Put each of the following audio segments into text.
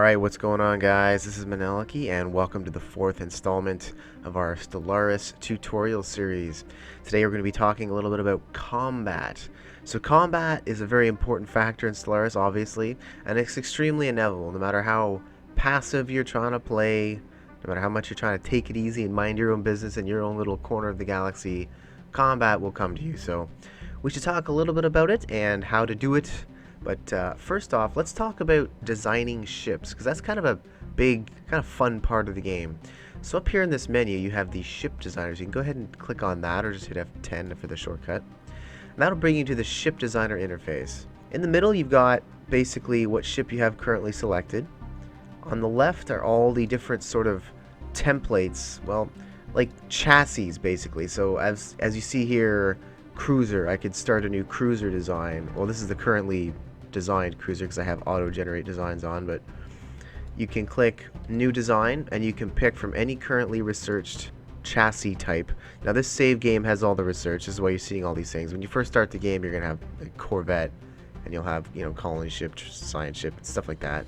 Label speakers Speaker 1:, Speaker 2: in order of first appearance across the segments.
Speaker 1: Alright, what's going on, guys? This is Maneliki, and welcome to the fourth installment of our Stellaris tutorial series. Today we're going to be talking a little bit about combat. So combat is a very important factor in Stellaris, obviously, and it's extremely inevitable. No matter how passive you're trying to play, no matter how much you're trying to take it easy and mind your own business in your own little corner of the galaxy, combat will come to you. So we should talk a little bit about it and how to do it. But first off, let's talk about designing ships, because that's kind of a big, kind of fun part of the game. So up here in this menu, you have the ship designers. You can go ahead and click on that, or just hit F10 for the shortcut. And that'll bring you to the ship designer interface. In the middle, you've got basically what ship you have currently selected. On the left are all the different sort of templates, well, like chassis, basically. So as you see here, cruiser, I could start a new cruiser design. Well, this is the currently designed cruiser because I have auto generate designs on, but you can click new design and you can pick from any currently researched chassis type. Now this save game has all the research. This is why you're seeing all these things. When you first start the game, you're gonna have a Corvette, and you'll have, you know, colony ship, science ship, and stuff like that.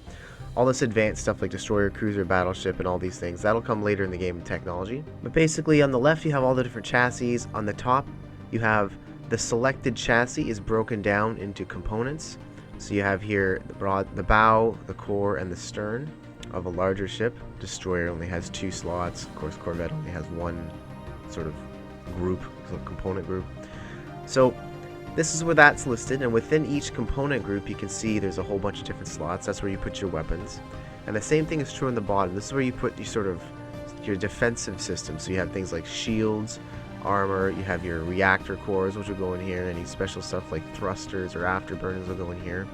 Speaker 1: All this advanced stuff like destroyer, cruiser, battleship, and all these things, that'll come later in the game in technology. But basically on the left you have all the different chassis. On the top you have the selected chassis is broken down into components. So you have here the bow, the core, and the stern of a larger ship. Destroyer only has 2 slots. Of course, Corvette only has 1 sort of group, so component group. So this is where that's listed, and within each component group you can see there's a whole bunch of different slots. That's where you put your weapons. And the same thing is true on the bottom. This is where you put your defensive system. So you have things like shields, armor, you have your reactor cores, which will go in here. Any special stuff like thrusters or afterburners will go in here.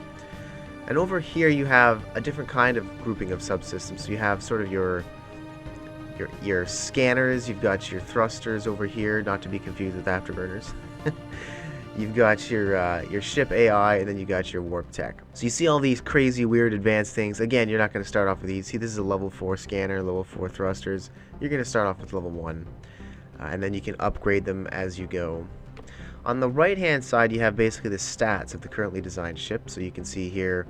Speaker 1: And over here you have a different kind of grouping of subsystems. So you have sort of your scanners, you've got your thrusters over here, not to be confused with afterburners. You've got your ship AI, and then you got your warp tech. So you see all these crazy, weird, advanced things. Again, you're not going to start off with these. See, this is a level 4 scanner, level 4 thrusters. You're going to start off with level 1. And then you can upgrade them as you go. On the right hand side you have basically the stats of the currently designed ship. So you can see here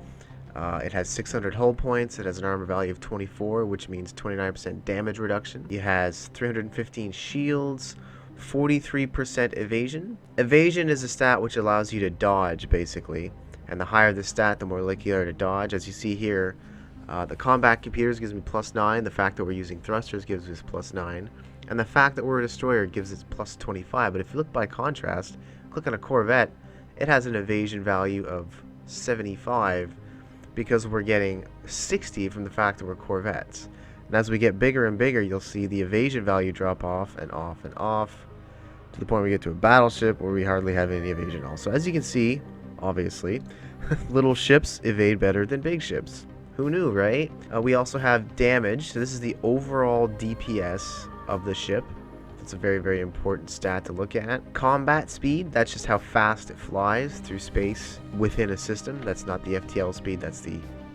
Speaker 1: it has 600 hull points, it has an armor value of 24, which means 29% damage reduction. It has 315 shields, 43% evasion. Evasion is a stat which allows you to dodge, basically, and the higher the stat, the more likely you are to dodge. As you see here, the combat computers gives me +9, the fact that we're using thrusters gives us +9. And the fact that we're a destroyer gives it +25. But if you look by contrast, click on a Corvette, it has an evasion value of 75 because we're getting 60 from the fact that we're Corvettes. And as we get bigger and bigger, you'll see the evasion value drop off and off and off to the point where we get to a battleship where we hardly have any evasion at all. So as you can see, obviously, little ships evade better than big ships. Who knew, right? We also have damage. So this is the overall DPS of the ship. It's a very, very important stat to look at. Combat speed, that's just how fast it flies through space within a system. That's not the FTL speed, that's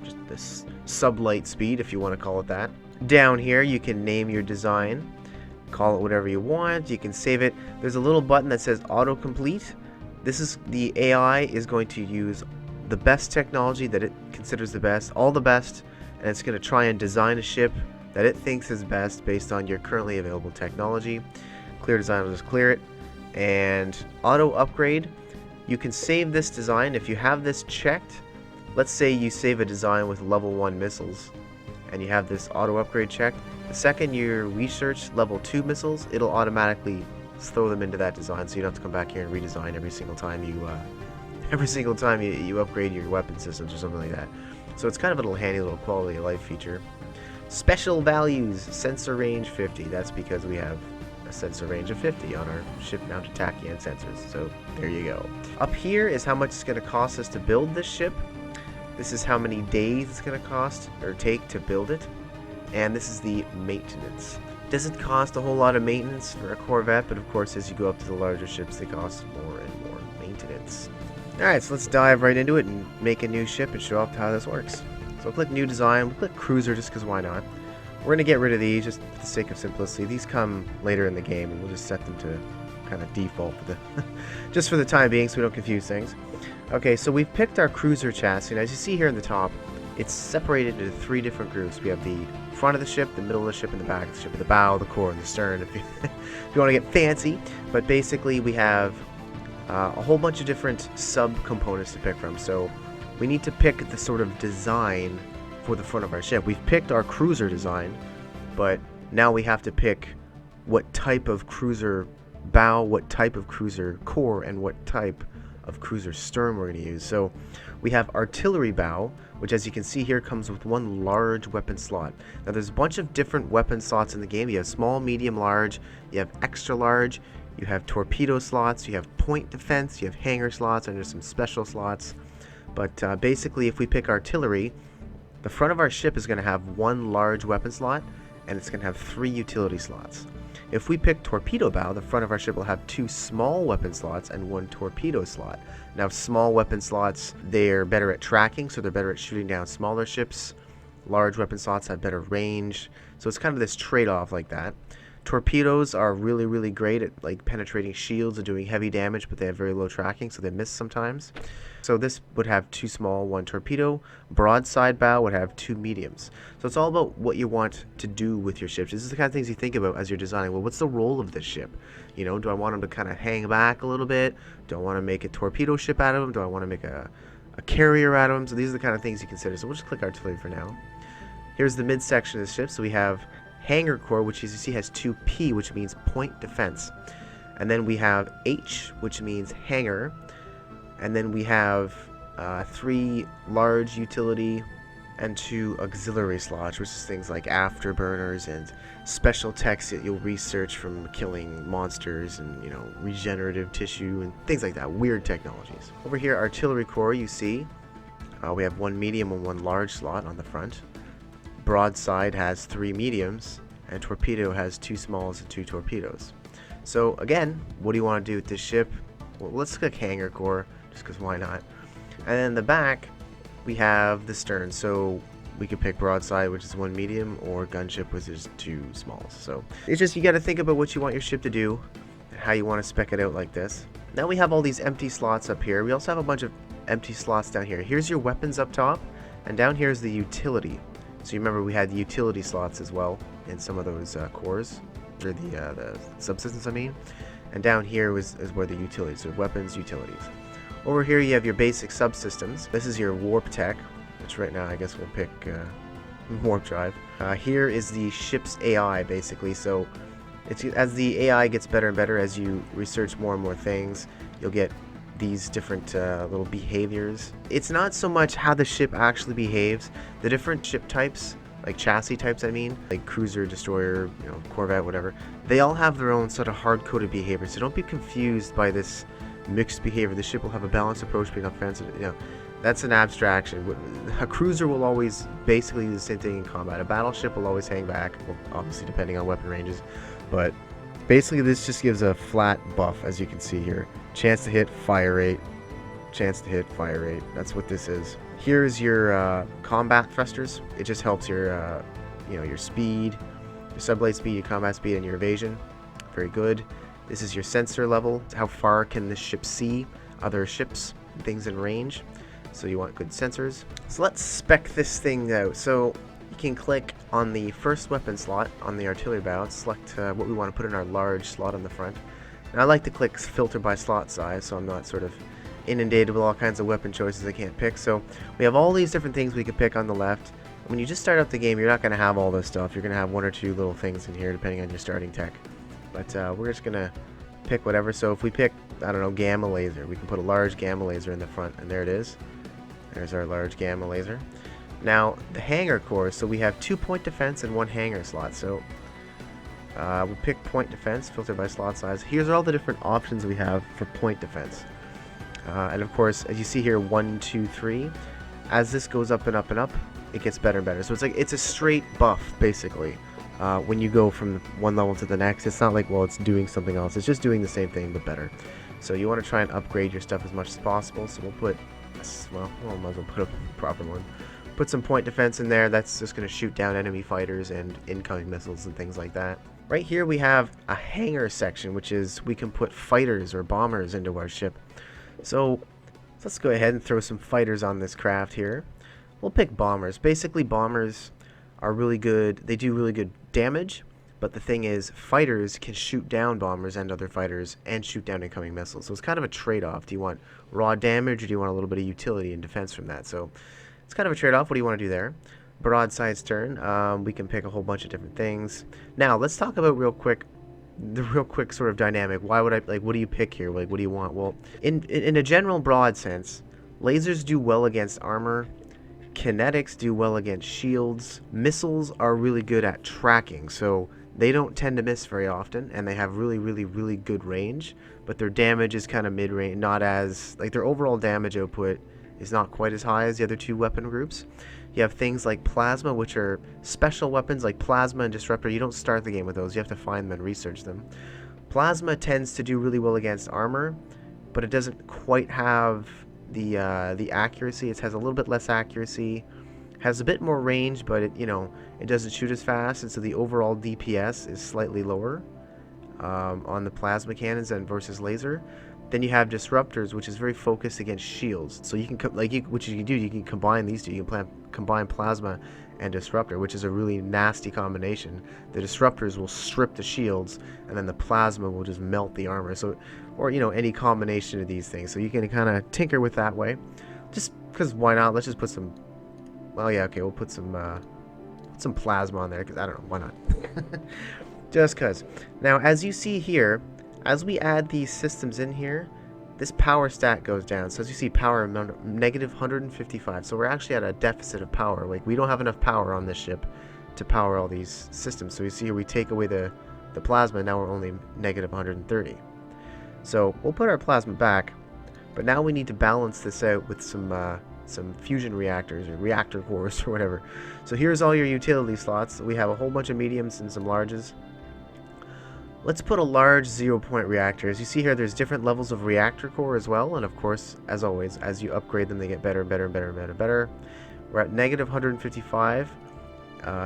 Speaker 1: just the sublight speed, if you want to call it that. Down here you can name your design, call it whatever you want, you can save it. There's a little button that says autocomplete. This is the AI is going to use the best technology that it considers the best, all the best, and it's going to try and design a ship that it thinks is best based on your currently available technology. Clear design will just clear it. And auto upgrade, you can save this design. If you have this checked, let's say you save a design with level 1 missiles and you have this auto upgrade checked, the second you research level 2 missiles, it'll automatically throw them into that design, so you don't have to come back here and redesign every single time you upgrade your weapon systems or something like that. So it's kind of a little handy little quality of life feature. Special values, sensor range 50. That's because we have a sensor range of 50 on our ship-mounted tachyon sensors. So there you go. Up here is how much it's going to cost us to build this ship. This is how many days it's going to cost or take to build it. And this is the maintenance. Doesn't cost a whole lot of maintenance for a Corvette, but of course as you go up to the larger ships they cost more and more maintenance. Alright, so let's dive right into it and make a new ship and show off how this works. So I'll click new design, we'll click cruiser just because why not. We're going to get rid of these just for the sake of simplicity. These come later in the game and we'll just set them to kind of default for the just for the time being so we don't confuse things. Okay, so we've picked our cruiser chassis, and as you see here in the top, it's separated into 3 different groups. We have the front of the ship, the middle of the ship, and the back of the ship, the bow, the core, and the stern, if you, if you want to get fancy. But basically we have a whole bunch of different sub-components to pick from. So we need to pick the sort of design for the front of our ship. We've picked our cruiser design, but now we have to pick what type of cruiser bow, what type of cruiser core, and what type of cruiser stern we're going to use. So we have artillery bow, which as you can see here comes with 1 large weapon slot. Now there's a bunch of different weapon slots in the game. You have small, medium, large, you have extra large, you have torpedo slots, you have point defense, you have hangar slots, and there's some special slots. But basically if we pick artillery, the front of our ship is going to have 1 large weapon slot, and it's going to have 3 utility slots. If we pick torpedo bow, the front of our ship will have 2 small weapon slots and 1 torpedo slot. Now small weapon slots, they're better at tracking, so they're better at shooting down smaller ships. Large weapon slots have better range, so it's kind of this trade-off like that. Torpedoes are really, really great at like penetrating shields and doing heavy damage, but they have very low tracking, so they miss sometimes. So this would have 2 small, 1 torpedo. Broadside bow would have 2 mediums. So it's all about what you want to do with your ships. This is the kind of things you think about as you're designing. Well, what's the role of this ship? You know, do I want them to kind of hang back a little bit? Do I want to make a torpedo ship out of them? Do I want to make a carrier out of them? So these are the kind of things you consider. So we'll just click artillery for now. Here's the midsection of the ship. So we have hangar core, which as you see has 2 P, which means point defense. And then we have H, which means hangar. And then we have 3 large utility and 2 auxiliary slots, which is things like afterburners and special techs that you'll research from killing monsters and, you know, regenerative tissue and things like that, weird technologies. Over here, artillery core, you see, we have 1 medium and 1 large slot on the front. Broadside has 3 mediums, and torpedo has 2 smalls and 2 torpedoes. So again, what do you want to do with this ship? Well, let's click hangar core, just because why not? And then the back, we have the stern. So we could pick broadside, which is 1 medium, or gunship, which is 2 smalls. So it's just, you got to think about what you want your ship to do, and how you want to spec it out like this. Now we have all these empty slots up here. We also have a bunch of empty slots down here. Here's your weapons up top, and down here is the utility. So you remember we had the utility slots as well in some of those cores, or the subsystems, I mean. And down here is where the utilities, so weapons, utilities. Over here you have your basic subsystems. This is your warp tech, which right now I guess we'll pick warp drive. Here is the ship's AI, basically. So it's, as the AI gets better and better, as you research more and more things, you'll get these different little behaviors. It's not so much how the ship actually behaves. The different ship types, like chassis types I mean, like cruiser, destroyer, you know, corvette, whatever, they all have their own sort of hard-coded behavior. So don't be confused by this mixed behavior. The ship will have a balanced approach, being offensive. You know, that's an abstraction. A cruiser will always basically do the same thing in combat. A battleship will always hang back, well, obviously depending on weapon ranges, but basically this just gives a flat buff, as you can see here. Chance to hit, fire rate, chance to hit, fire rate. That's what this is. Here's your combat thrusters. It just helps your, you know, your speed, your subblade speed, your combat speed, and your evasion. Very good. This is your sensor level. How far can this ship see other ships, things in range? So you want good sensors. So let's spec this thing out. So you can click on the first weapon slot on the artillery bow and select what we want to put in our large slot on the front. And I like to click filter by slot size, so I'm not sort of inundated with all kinds of weapon choices I can't pick. So we have all these different things we can pick on the left. When you just start out the game, you're not going to have all this stuff. You're going to have 1 or 2 little things in here depending on your starting tech. But we're just going to pick whatever. So if we pick, I don't know, gamma laser, we can put a large gamma laser in the front, and there it is. There's our large gamma laser. Now the hangar core, so we have 2 point defense and 1 hangar slot. So we'll pick point defense, filter by slot size. Here's all the different options we have for point defense. And of course, as you see here, 1, 2, 3. As this goes up and up and up, it gets better and better. So it's like, it's a straight buff, basically. When you go from one level to the next, it's not like, well, it's doing something else. It's just doing the same thing, but better. So you want to try and upgrade your stuff as much as possible. So we'll put, well, might as well put a proper one. Put some point defense in there. That's just going to shoot down enemy fighters and incoming missiles and things like that. Right here we have a hangar section, which is we can put fighters or bombers into our ship. So let's go ahead and throw some fighters on this craft here. We'll pick bombers. Basically, bombers are really good. They do really good damage, but the thing is, fighters can shoot down bombers and other fighters and shoot down incoming missiles. So it's kind of a trade-off. Do you want raw damage, or do you want a little bit of utility and defense from that? So it's kind of a trade-off. What do you want to do there? Broadside's turn. We can pick a whole bunch of different things. Now, let's talk about the real quick sort of dynamic. Why would I, like, what do you pick here? Like, what do you want? Well, in a general broad sense, lasers do well against armor. Kinetics do well against shields. Missiles are really good at tracking, so they don't tend to miss very often, and they have really good range, but their damage is kind of mid-range, not as, like, their overall damage output is not quite as high as the other two weapon groups. You have things like plasma, which are special weapons like plasma and disruptor. You don't start the game with those, you have to find them and research them. Plasma tends to do really well against armor, but it doesn't quite have the accuracy. It has a little bit less accuracy, has a bit more range, but it doesn't shoot as fast, and so the overall DPS is slightly lower on the plasma cannons and versus laser. Then you have disruptors, which is very focused against shields. So you can what you can do, you can combine these two. You can combine plasma and disruptor, which is a really nasty combination. The disruptors will strip the shields, and then the plasma will just melt the armor. So, or any combination of these things. So you can kind of tinker with that way. Just because why not? Let's just put some. Well, yeah, okay, we'll put some plasma on there because I don't know, why not? Just cause. Now, as you see here, as we add these systems in here, this power stat goes down. So as you see, power negative 155. So we're actually at a deficit of power. Like, we don't have enough power on this ship to power all these systems. So you see here, we take away the plasma. Now we're only negative 130. So we'll put our plasma back, but now we need to balance this out with some fusion reactors or reactor cores or whatever. So here's all your utility slots. We have a whole bunch of mediums and some larges. Let's put a large 0-point reactor. As you see here, there's different levels of reactor core as well, and of course, as always, as you upgrade them, they get better and better and better and better and better. We're at negative 155.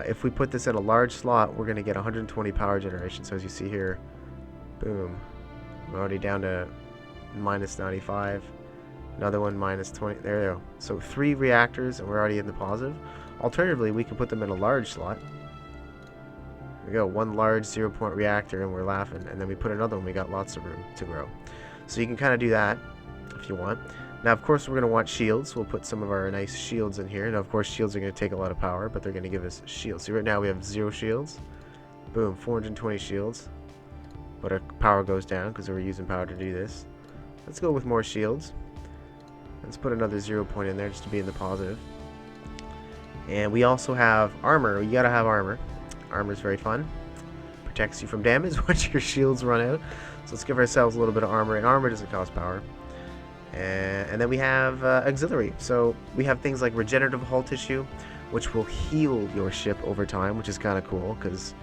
Speaker 1: If we put this in a large slot, we're going to get 120 power generation. So as you see here, boom, we're already down to minus 95. Another one minus 20. There we go. So 3 reactors, and we're already in the positive. Alternatively, we can put them in a large slot. There we go, one large 0-point reactor, and we're laughing. And then we put another one, we got lots of room to grow. So you can kind of do that if you want. Now, of course, we're going to want shields. We'll put some of our nice shields in here. Now, of course, shields are going to take a lot of power, but they're going to give us shields. So right now we have 0 shields. Boom, 420 shields. But our power goes down because we're using power to do this. Let's go with more shields. Let's put another 0-point in there just to be in the positive. And we also have armor. You gotta have armor. Armor is very fun. Protects you from damage once your shields run out. So let's give ourselves a little bit of armor. And armor doesn't cost power. And then we have auxiliary. So we have things like regenerative hull tissue, which will heal your ship over time, which is kind of cool because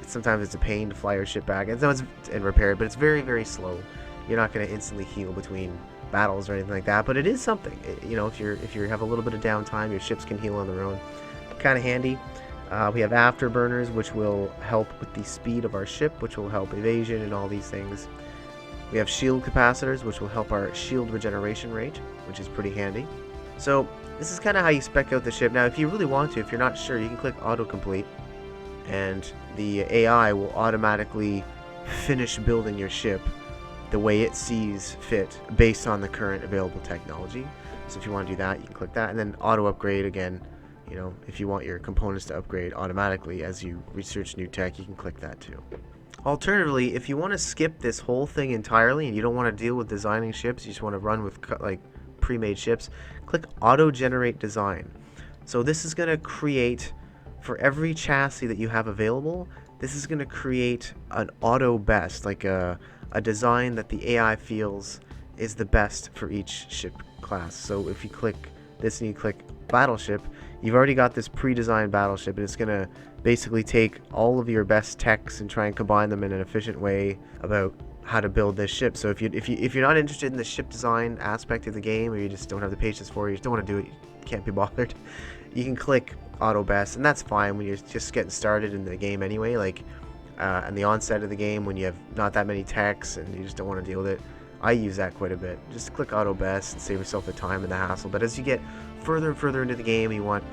Speaker 1: sometimes it's a pain to fly your ship back and repair it, but it's very slow. You're not going to instantly heal between battles or anything like that, but it is something. If you have a little bit of downtime, your ships can heal on their own. Kind of handy. We have afterburners, which will help with the speed of our ship, which will help evasion and all these things. We have shield capacitors, which will help our shield regeneration rate, which is pretty handy. So this is kind of how you spec out the ship. Now, if you really want to, if you're not sure, you can click autocomplete, and the AI will automatically finish building your ship the way it sees fit based on the current available technology. So if you want to do that, you can click that, and then auto upgrade again. If you want your components to upgrade automatically as you research new tech, you can click that too. Alternatively, if you want to skip this whole thing entirely and you don't want to deal with designing ships, you just want to run with like pre-made ships, click auto generate design. So this is going to create, for every chassis that you have available, this is going to create an auto best, like a design that the AI feels is the best for each ship class. So if you click this and you click battleship, you've already got this pre-designed battleship, and it's going to basically take all of your best techs and try and combine them in an efficient way about how to build this ship. So if you're not interested in the ship design aspect of the game, or you just don't have the patience for it, you just don't want to do it, you can't be bothered, you can click auto best, and that's fine when you're just getting started in the game anyway. Like and the onset of the game, when you have not that many techs and you just don't want to deal with it, I use that quite a bit. Just click auto best and save yourself the time and the hassle. But as you get further and further into the game, you want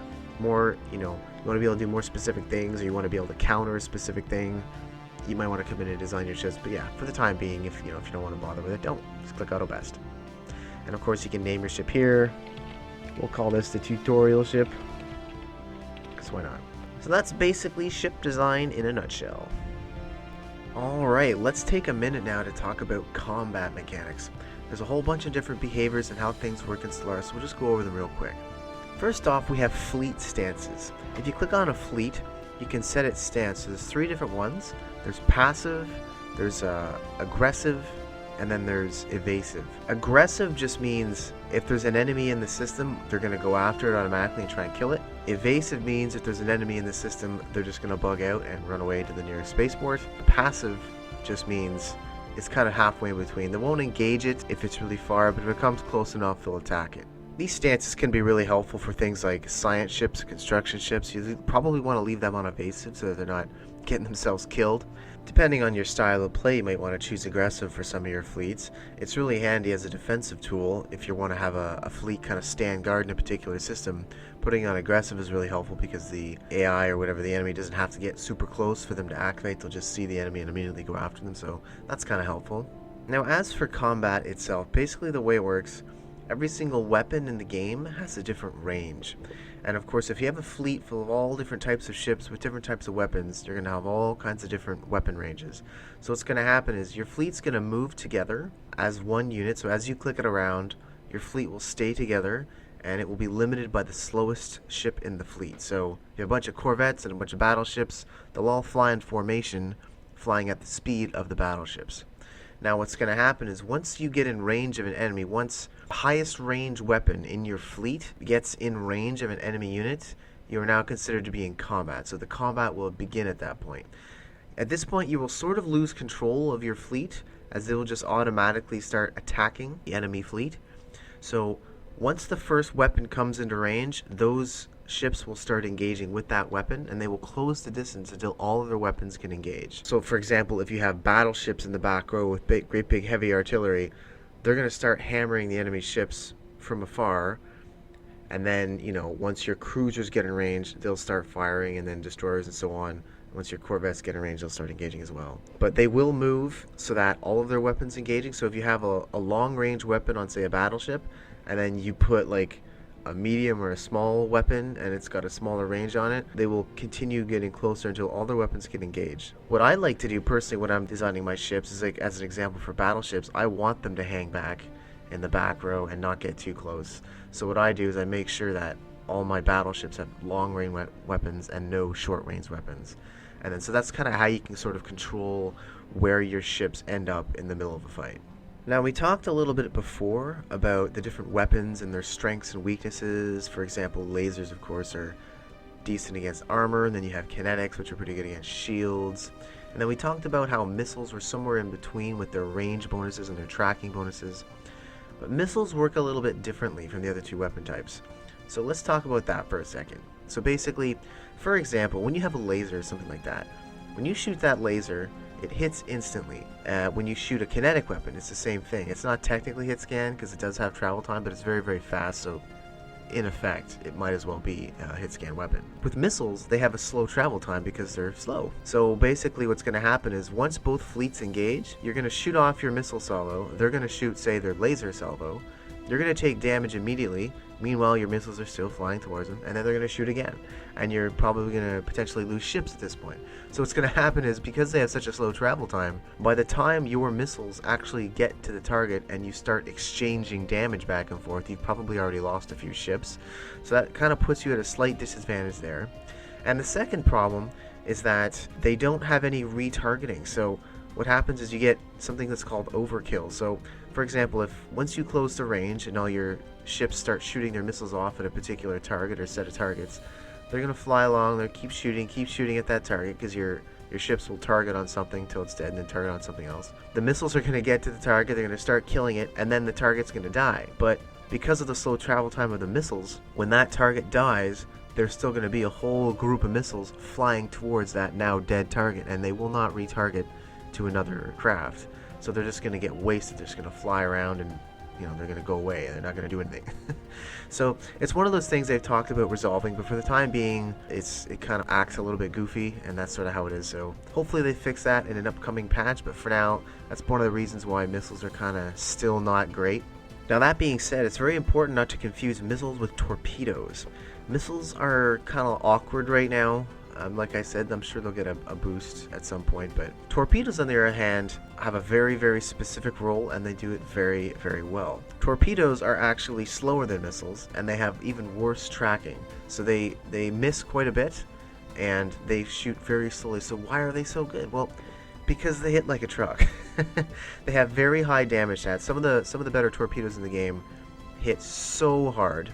Speaker 1: more, you want to be able to do more specific things, or you want to be able to counter a specific thing, you might want to come in and design your ships. But yeah, for the time being, if you don't want to bother with it, don't. Just click auto best. And of course you can name your ship here. We'll call this the tutorial ship, because why not? So that's basically ship design in a nutshell. Alright, let's take a minute now to talk about combat mechanics. There's a whole bunch of different behaviors and how things work in Stellaris, so we'll just go over them real quick. First off, we have fleet stances. If you click on a fleet, you can set its stance. So there's 3 different ones. There's passive, there's aggressive, and then there's evasive. Aggressive just means if there's an enemy in the system, they're going to go after it automatically and try and kill it. Evasive means if there's an enemy in the system, they're just going to bug out and run away to the nearest spaceport. Passive just means it's kind of halfway in between. They won't engage it if it's really far, but if it comes close enough, they'll attack it. These stances can be really helpful for things like science ships, construction ships. You probably want to leave them on evasive so that they're not getting themselves killed. Depending on your style of play, you might want to choose aggressive for some of your fleets. It's really handy as a defensive tool if you want to have a fleet kind of stand guard in a particular system. Putting on aggressive is really helpful because the AI or whatever, the enemy, doesn't have to get super close for them to activate. They'll just see the enemy and immediately go after them, so that's kind of helpful. Now, as for combat itself, basically the way it works, every single weapon in the game has a different range. And of course, if you have a fleet full of all different types of ships with different types of weapons, you're going to have all kinds of different weapon ranges. So what's going to happen is your fleet's going to move together as one unit. So as you click it around, your fleet will stay together, and it will be limited by the slowest ship in the fleet. So if you have a bunch of corvettes and a bunch of battleships, they'll all fly in formation, flying at the speed of the battleships. Now what's going to happen is once you get in range of an enemy, once the highest range weapon in your fleet gets in range of an enemy unit, you are now considered to be in combat. So the combat will begin at that point. At this point, you will sort of lose control of your fleet, as they will just automatically start attacking the enemy fleet. So once the first weapon comes into range, those ships will start engaging with that weapon, and they will close the distance until all of their weapons can engage. So for example, if you have battleships in the back row with great big heavy artillery, they're going to start hammering the enemy ships from afar, and then once your cruisers get in range, they'll start firing, and then destroyers and so on. Once your corvettes get in range, they'll start engaging as well. But they will move so that all of their weapons engaging. So if you have a long range weapon on, say, a battleship, and then you put like a medium or a small weapon and it's got a smaller range on it, they will continue getting closer until all their weapons get engaged. What I like to do personally when I'm designing my ships is, like, as an example for battleships, I want them to hang back in the back row and not get too close. So what I do is I make sure that all my battleships have long range weapons and no short range weapons. And then so that's kind of how you can sort of control where your ships end up in the middle of a fight. Now, we talked a little bit before about the different weapons and their strengths and weaknesses. For example, lasers, of course, are decent against armor, and then you have kinetics, which are pretty good against shields. And then we talked about how missiles were somewhere in between with their range bonuses and their tracking bonuses. But missiles work a little bit differently from the other two weapon types. So let's talk about that for a second. So basically, for example, when you have a laser or something like that, when you shoot that laser, it hits instantly. When you shoot a kinetic weapon, it's the same thing. It's not technically hit scan because it does have travel time, but it's very, very fast, so in effect, it might as well be a hit scan weapon. With missiles, they have a slow travel time because they're slow. So basically what's going to happen is once both fleets engage, you're going to shoot off your missile salvo, they're going to shoot, say, their laser salvo, you're going to take damage immediately. Meanwhile, your missiles are still flying towards them, and then they're going to shoot again. And you're probably going to potentially lose ships at this point. So what's going to happen is, because they have such a slow travel time, by the time your missiles actually get to the target and you start exchanging damage back and forth, you've probably already lost a few ships. So that kind of puts you at a slight disadvantage there. And the second problem is that they don't have any retargeting. So what happens is you get something that's called overkill. So, for example, if once you close the range and all your ships start shooting their missiles off at a particular target or set of targets, they're going to fly along, they'll keep shooting at that target, because your ships will target on something till it's dead and then target on something else. The missiles are going to get to the target, they're going to start killing it, and then the target's going to die. But because of the slow travel time of the missiles, when that target dies, there's still going to be a whole group of missiles flying towards that now dead target, and they will not retarget to another craft. So they're just going to get wasted. They're just going to fly around and, they're going to go away. They're not going to do anything. So it's one of those things they've talked about resolving, but for the time being, it kind of acts a little bit goofy, and that's sort of how it is. So hopefully they fix that in an upcoming patch, but for now, that's one of the reasons why missiles are kind of still not great. Now that being said, it's very important not to confuse missiles with torpedoes. Missiles are kind of awkward right now. Like I said, I'm sure they'll get a boost at some point, but torpedoes, on the other hand, have a very, very specific role, and they do it very, very well. Torpedoes are actually slower than missiles, and they have even worse tracking. So they miss quite a bit, and they shoot very slowly. So why are they so good? Well, because they hit like a truck. They have very high damage stats. Some of the better torpedoes in the game hit so hard.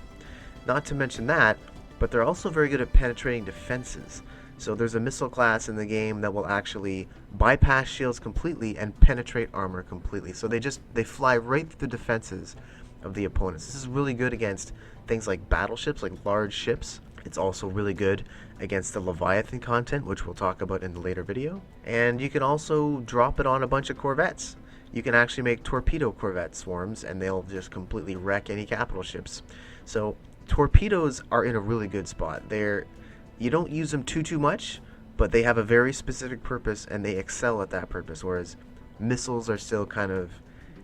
Speaker 1: Not to mention that, but they're also very good at penetrating defenses. So there's a missile class in the game that will actually bypass shields completely and penetrate armor completely. So they fly right through the defenses of the opponents. This is really good against things like battleships, like large ships. It's also really good against the Leviathan content, which we'll talk about in the later video. And you can also drop it on a bunch of corvettes. You can actually make torpedo corvette swarms, and they'll just completely wreck any capital ships. So torpedoes are in a really good spot. You don't use them too much, but they have a very specific purpose, and they excel at that purpose, whereas missiles are still kind of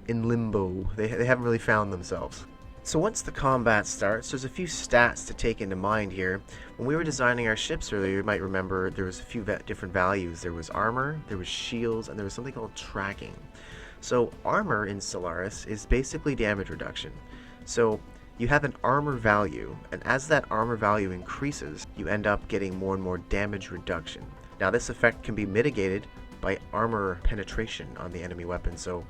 Speaker 1: in limbo. They haven't really found themselves. So once the combat starts, there's a few stats to take into mind here. When we were designing our ships earlier, you might remember there was a few different values. There was armor, there was shields, and there was something called tracking. So armor in Stellaris is basically damage reduction. So you have an armor value, and as that armor value increases, you end up getting more and more damage reduction. Now this effect can be mitigated by armor penetration on the enemy weapon. So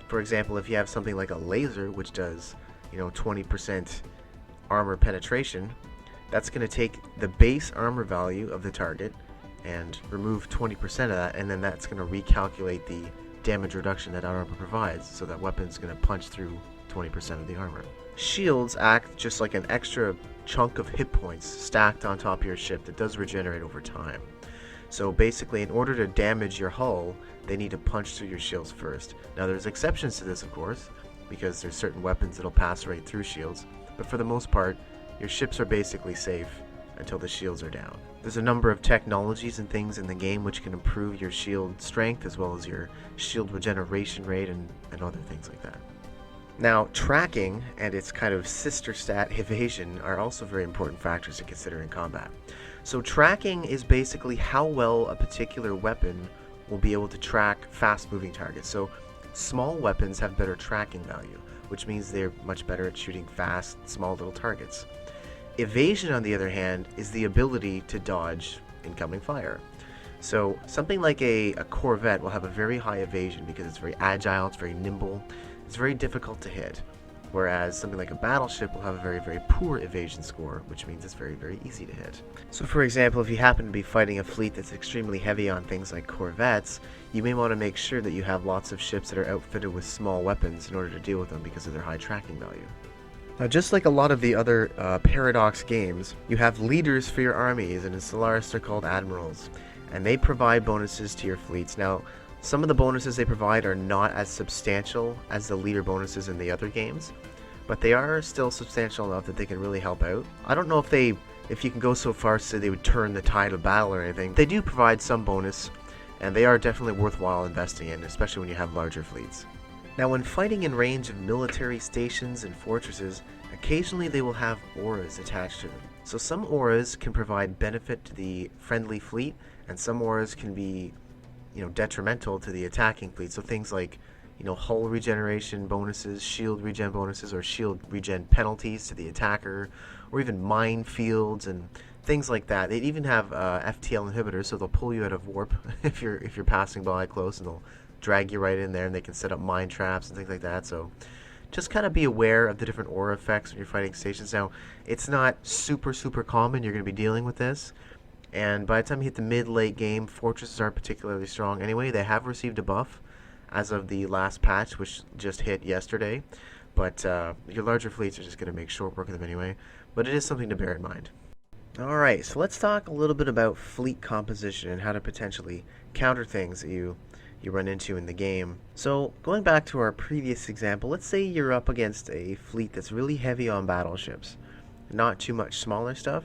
Speaker 1: for example, if you have something like a laser, which does 20% armor penetration, that's going to take the base armor value of the target and remove 20% of that, and then that's going to recalculate the damage reduction that armor provides, so that weapon's going to punch through 20% of the armor. Shields act just like an extra chunk of hit points stacked on top of your ship that does regenerate over time. So basically, in order to damage your hull, they need to punch through your shields first. Now there's exceptions to this, of course, because there's certain weapons that'll pass right through shields, but for the most part, your ships are basically safe until the shields are down. There's a number of technologies and things in the game which can improve your shield strength as well as your shield regeneration rate and other things like that. Now, tracking and its kind of sister stat, evasion, are also very important factors to consider in combat. So tracking is basically how well a particular weapon will be able to track fast-moving targets. So small weapons have better tracking value, which means they're much better at shooting fast, small little targets. Evasion, on the other hand, is the ability to dodge incoming fire. So something like a corvette will have a very high evasion because it's very agile, it's very nimble, it's very difficult to hit. Whereas something like a battleship will have a very, very poor evasion score, which means it's very, very easy to hit. So for example, if you happen to be fighting a fleet that's extremely heavy on things like corvettes, you may want to make sure that you have lots of ships that are outfitted with small weapons in order to deal with them because of their high tracking value. Now, just like a lot of the other Paradox games, you have leaders for your armies, and in Stellaris they're called admirals, and they provide bonuses to your fleets. Now, some of the bonuses they provide are not as substantial as the leader bonuses in the other games, but they are still substantial enough that they can really help out. I don't know if you can go so far as to say they would turn the tide of battle or anything. They do provide some bonus, and they are definitely worthwhile investing in, especially when you have larger fleets. Now, when fighting in range of military stations and fortresses, occasionally they will have auras attached to them. So some auras can provide benefit to the friendly fleet, and some auras can be detrimental to the attacking fleet. So things like, hull regeneration bonuses, shield regen bonuses, or shield regen penalties to the attacker, or even minefields and things like that. They even have FTL inhibitors, so they'll pull you out of warp if you're passing by close, and they'll drag you right in there, and they can set up mine traps and things like that. So just kind of be aware of the different aura effects when you're fighting stations. Now, it's not super common you're going to be dealing with this. And by the time you hit the mid-late game, fortresses aren't particularly strong anyway. They have received a buff as of the last patch, which just hit yesterday. But your larger fleets are just going to make short work of them anyway. But it is something to bear in mind. Alright, so let's talk a little bit about fleet composition and how to potentially counter things that you you run into in the game. So going back to our previous example, let's say you're up against a fleet that's really heavy on battleships, not too much smaller stuff.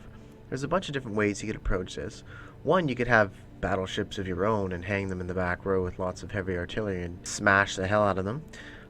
Speaker 1: There's a bunch of different ways you could approach this. One, you could have battleships of your own and hang them in the back row with lots of heavy artillery and smash the hell out of them.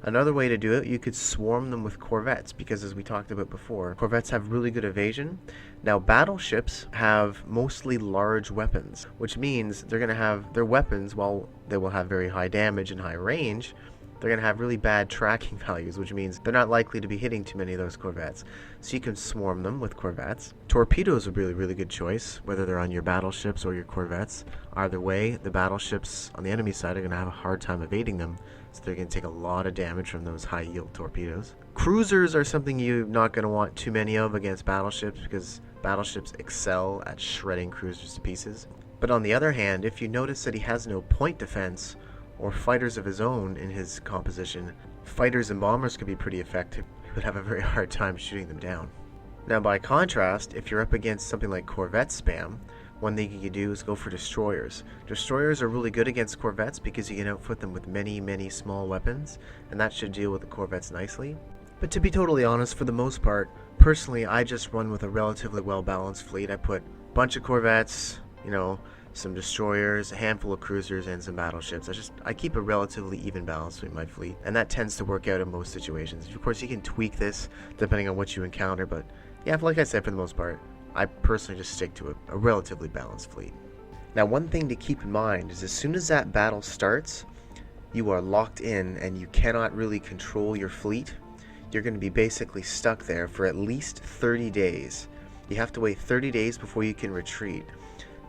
Speaker 1: Another way to do it, you could swarm them with corvettes, because as we talked about before, corvettes have really good evasion. Now battleships have mostly large weapons, which means they're going to have their weapons, while they will have very high damage and high range, they're going to have really bad tracking values, which means they're not likely to be hitting too many of those corvettes. So you can swarm them with corvettes. Torpedoes would be a really good choice, whether they're on your battleships or your corvettes. Either way, the battleships on the enemy side are going to have a hard time evading them, so they're going to take a lot of damage from those high-yield torpedoes. Cruisers are something you're not going to want too many of against battleships, because battleships excel at shredding cruisers to pieces. But on the other hand, if you notice that he has no point defense or fighters of his own in his composition, fighters and bombers could be pretty effective. He would have a very hard time shooting them down. Now by contrast, if you're up against something like corvette spam, one thing you can do is go for destroyers. Destroyers are really good against corvettes because you can outfit them with many small weapons, and that should deal with the corvettes nicely. But to be totally honest, for the most part, personally I just run with a relatively well-balanced fleet. I put a bunch of corvettes, some destroyers, a handful of cruisers, and some battleships. I keep a relatively even balance between my fleet, and that tends to work out in most situations. Of course, you can tweak this depending on what you encounter, but yeah, like I said, for the most part, I personally just stick to a relatively balanced fleet. Now, one thing to keep in mind is as soon as that battle starts, you are locked in and you cannot really control your fleet. You're going to be basically stuck there for at least 30 days. You have to wait 30 days before you can retreat.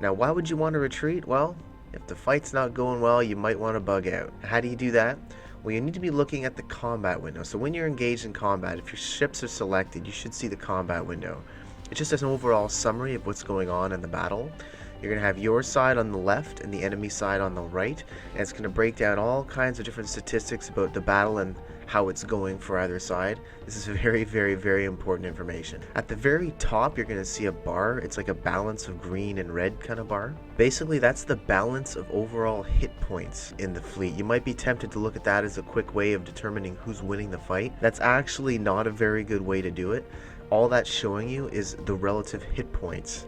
Speaker 1: Now, why would you want to retreat? Well, if the fight's not going well, you might want to bug out. How do you do that? Well, you need to be looking at the combat window. So when you're engaged in combat, if your ships are selected, you should see the combat window. It's just an overall summary of what's going on in the battle. You're going to have your side on the left and the enemy side on the right, and it's going to break down all kinds of different statistics about the battle and how it's going for either side. This is very important information. At the very top, you're going to see a bar. It's like a balance of green and red kind of bar. Basically, that's the balance of overall hit points in the fleet. You might be tempted to look at that as a quick way of determining who's winning the fight. That's actually not a very good way to do it. All that's showing you is the relative hit points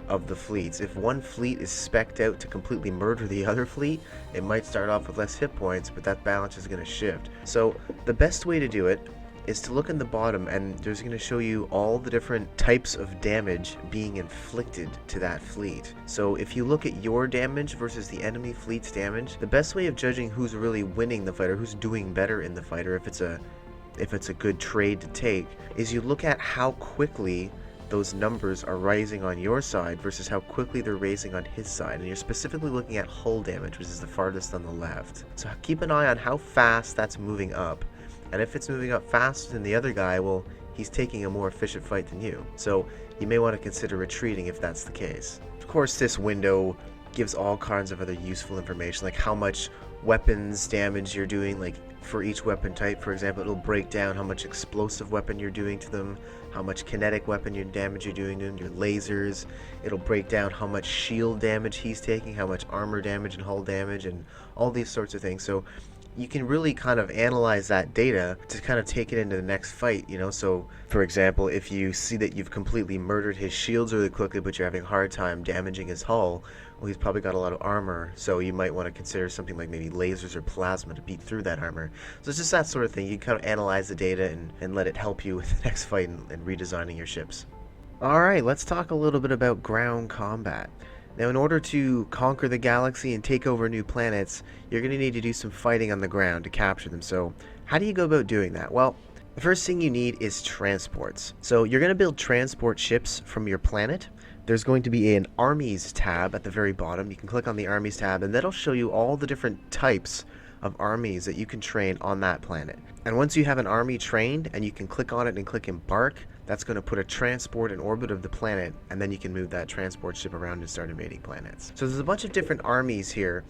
Speaker 1: of the fleets. If one fleet is spec'd out to completely murder the other fleet, it might start off with less hit points, but that balance is going to shift. So the best way to do it is to look in the bottom, and there's going to show you all the different types of damage being inflicted to that fleet. So if you look at your damage versus the enemy fleet's damage, the best way of judging who's really winning the fight or who's doing better in the fight, or if it's a good trade to take, is you look at how quickly those numbers are rising on your side versus how quickly they're raising on his side. And you're specifically looking at hull damage, which is the farthest on the left. So keep an eye on how fast that's moving up. And if it's moving up faster than the other guy, well, he's taking a more efficient fight than you. So you may want to consider retreating if that's the case. Of course, this window gives all kinds of other useful information, like how much weapons damage you're doing, like for each weapon type. For example, it'll break down how much explosive weapon you're doing to them, how much kinetic weapon damage you're doing to them, your lasers. It'll break down how much shield damage he's taking, how much armor damage and hull damage, and all these sorts of things. So you can really kind of analyze that data to kind of take it into the next fight, So, for example, if you see that you've completely murdered his shields really quickly, but you're having a hard time damaging his hull, well, he's probably got a lot of armor, so you might want to consider something like maybe lasers or plasma to beat through that armor. So it's just that sort of thing. You kind of analyze the data and let it help you with the next fight and redesigning your ships. Alright, let's talk a little bit about ground combat. Now, in order to conquer the galaxy and take over new planets, you're going to need to do some fighting on the ground to capture them. So, how do you go about doing that? Well, the first thing you need is transports. So, you're going to build transport ships from your planet. There's going to be an Armies tab at the very bottom. You can click on the Armies tab, and that'll show you all the different types of armies that you can train on that planet. And once you have an army trained, and you can click on it and click Embark, that's going to put a transport in orbit of the planet, and then you can move that transport ship around and start invading planets. So there's a bunch of different armies here.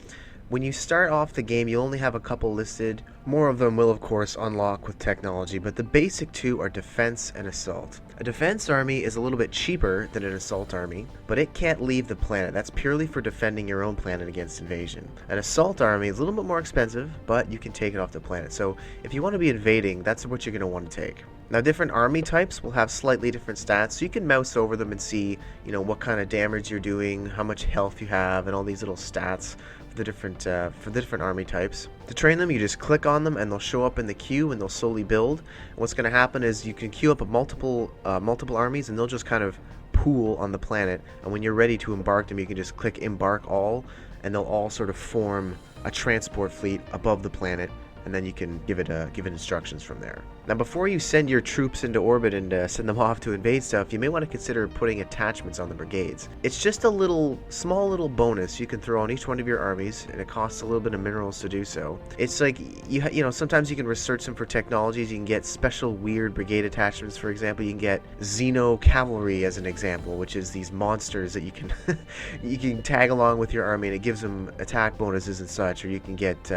Speaker 1: When you start off the game, you'll only have a couple listed. More of them will, of course, unlock with technology, but the basic two are defense and assault. A defense army is a little bit cheaper than an assault army, but it can't leave the planet. That's purely for defending your own planet against invasion. An assault army is a little bit more expensive, but you can take it off the planet. So if you want to be invading, that's what you're going to want to take. Now, different army types will have slightly different stats, so you can mouse over them and see, what kind of damage you're doing, how much health you have, and all these little stats for the different army types. To train them, you just click on them, and they'll show up in the queue, and they'll slowly build. And what's going to happen is you can queue up multiple armies, and they'll just kind of pool on the planet. And when you're ready to embark them, you can just click Embark All, and they'll all sort of form a transport fleet above the planet. And then you can give it instructions from there. Now, before you send your troops into orbit and send them off to invade stuff, you may want to consider putting attachments on the brigades. It's just a small little bonus you can throw on each one of your armies, and it costs a little bit of minerals to do so. It's like, sometimes you can research them for technologies. You can get special weird brigade attachments. For example, you can get Xeno Cavalry as an example, which is these monsters that you can you can tag along with your army, and it gives them attack bonuses and such. Or you can get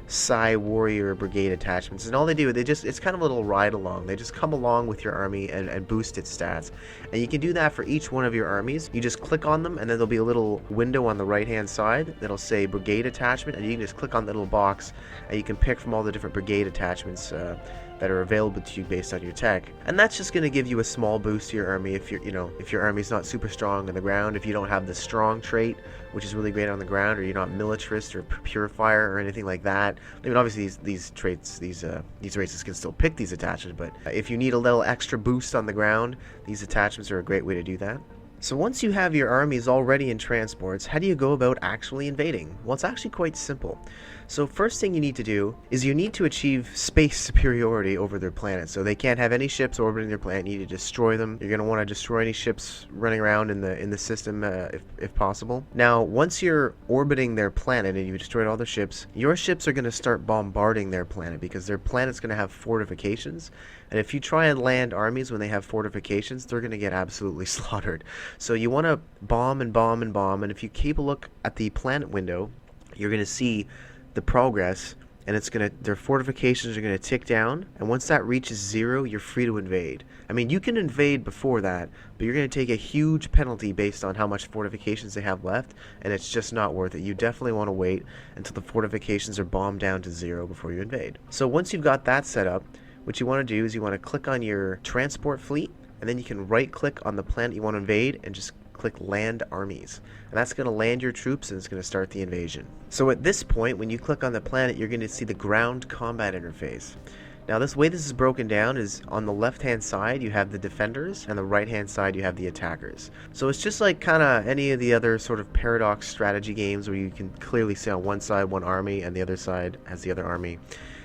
Speaker 1: Psi Warrior Brigade attachments, and all they do, it's kind of a little ride along. They just come along with your army and boost its stats. And you can do that for each one of your armies. You just click on them, and then there'll be a little window on the right hand side that'll say Brigade Attachment, and you can just click on the little box, and you can pick from all the different brigade attachments that are available to you based on your tech. And that's just going to give you a small boost to your army if your army's not super strong on the ground, if you don't have the strong trait, which is really great on the ground, or you're not militarist or purifier or anything like that. I mean, obviously these traits, these races can still pick these attachments, but if you need a little extra boost on the ground, these attachments are a great way to do that. So once you have your armies already in transports, how do you go about actually invading? Well, it's actually quite simple. So first thing you need to do is you need to achieve space superiority over their planet. So they can't have any ships orbiting their planet. You need to destroy them. You're going to want to destroy any ships running around in the system if possible. Now, once you're orbiting their planet and you've destroyed all their ships, your ships are going to start bombarding their planet because their planet's going to have fortifications. And if you try and land armies when they have fortifications, they're going to get absolutely slaughtered. So you want to bomb and bomb and bomb. And if you keep a look at the planet window, you're going to see the progress, and their fortifications are going to tick down, and once that reaches 0, you're free to invade. I mean, you can invade before that, but you're going to take a huge penalty based on how much fortifications they have left, and it's just not worth it. You definitely want to wait until the fortifications are bombed down to 0 before you invade. So once you've got that set up, what you want to do is you want to click on your transport fleet, and then you can right click on the planet you want to invade and just click Land Armies. And that's going to land your troops, and it's going to start the invasion. So at this point, when you click on the planet, you're going to see the ground combat interface. Now, this is broken down is on the left-hand side, you have the defenders, and the right-hand side, you have the attackers. So it's just like kind of any of the other sort of paradox strategy games where you can clearly see on one side one army, and the other side has the other army.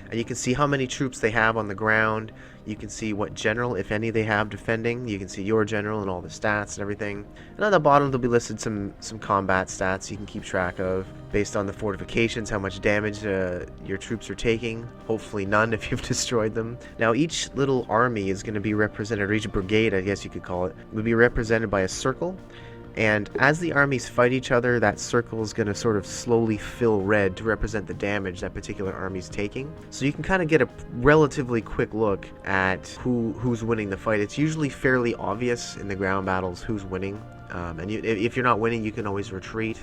Speaker 1: And you can see how many troops they have on the ground. You can see what general, if any, they have defending. You can see your general and all the stats and everything. And on the bottom, there'll be listed some combat stats you can keep track of based on the fortifications, how much damage your troops are taking. Hopefully none if you've destroyed them. Now, each little army is going to be represented, or each brigade, I guess you could call it, would be represented by a circle. And as the armies fight each other, that circle is going to sort of slowly fill red to represent the damage that particular army's taking. So you can kind of get a relatively quick look at who's winning the fight. It's usually fairly obvious in the ground battles who's winning. If you're not winning, you can always retreat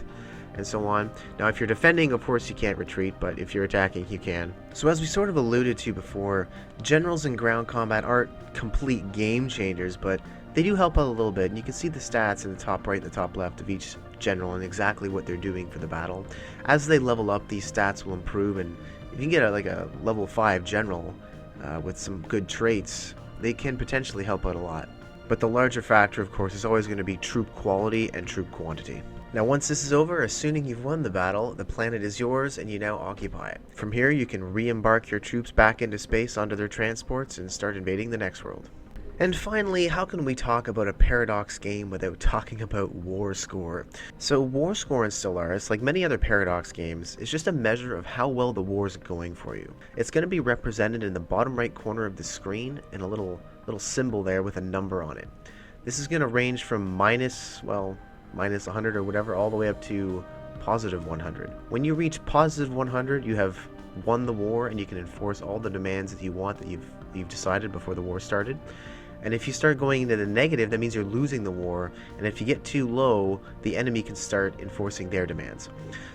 Speaker 1: and so on. Now, if you're defending, of course, you can't retreat, but if you're attacking, you can. So as we sort of alluded to before, generals in ground combat aren't complete game changers, but they do help out a little bit, and you can see the stats in the top right and the top left of each general and exactly what they're doing for the battle. As they level up, these stats will improve, and if you can get a level 5 general with some good traits, they can potentially help out a lot. But the larger factor, of course, is always going to be troop quality and troop quantity. Now, once this is over, assuming you've won the battle, the planet is yours and you now occupy it. From here, you can re-embark your troops back into space onto their transports and start invading the next world. And finally, how can we talk about a Paradox game without talking about War Score? So War Score in Stellaris, like many other Paradox games, is just a measure of how well the war is going for you. It's going to be represented in the bottom right corner of the screen in a little symbol there with a number on it. This is going to range from minus 100 or whatever all the way up to positive 100. When you reach positive 100, you have won the war and you can enforce all the demands that you want that you've decided before the war started. And if you start going into the negative, that means you're losing the war, and if you get too low, the enemy can start enforcing their demands.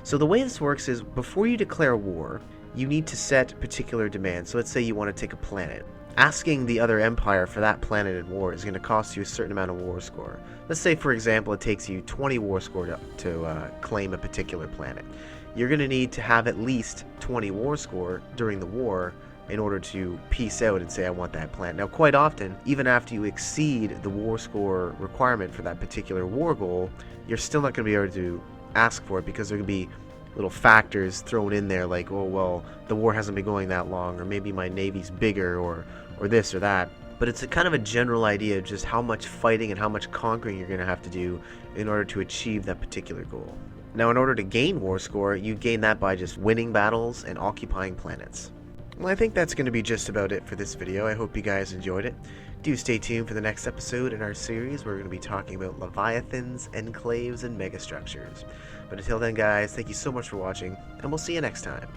Speaker 1: So the way this works is, before you declare war, you need to set particular demands. So let's say you want to take a planet. Asking the other empire for that planet in war is going to cost you a certain amount of war score. Let's say, for example, it takes you 20 war score to claim a particular planet. You're going to need to have at least 20 war score during the war in order to peace out and say, I want that planet. Now, quite often, even after you exceed the war score requirement for that particular war goal, you're still not going to be able to ask for it, because there could be little factors thrown in there like, oh, well, the war hasn't been going that long, or maybe my navy's bigger, or this or that. But it's a kind of a general idea of just how much fighting and how much conquering you're going to have to do in order to achieve that particular goal. Now, in order to gain war score, you gain that by just winning battles and occupying planets. Well, I think that's going to be just about it for this video. I hope you guys enjoyed it. Do stay tuned for the next episode in our series. We're going to be talking about Leviathans, Enclaves, and Megastructures. But until then, guys, thank you so much for watching, and we'll see you next time.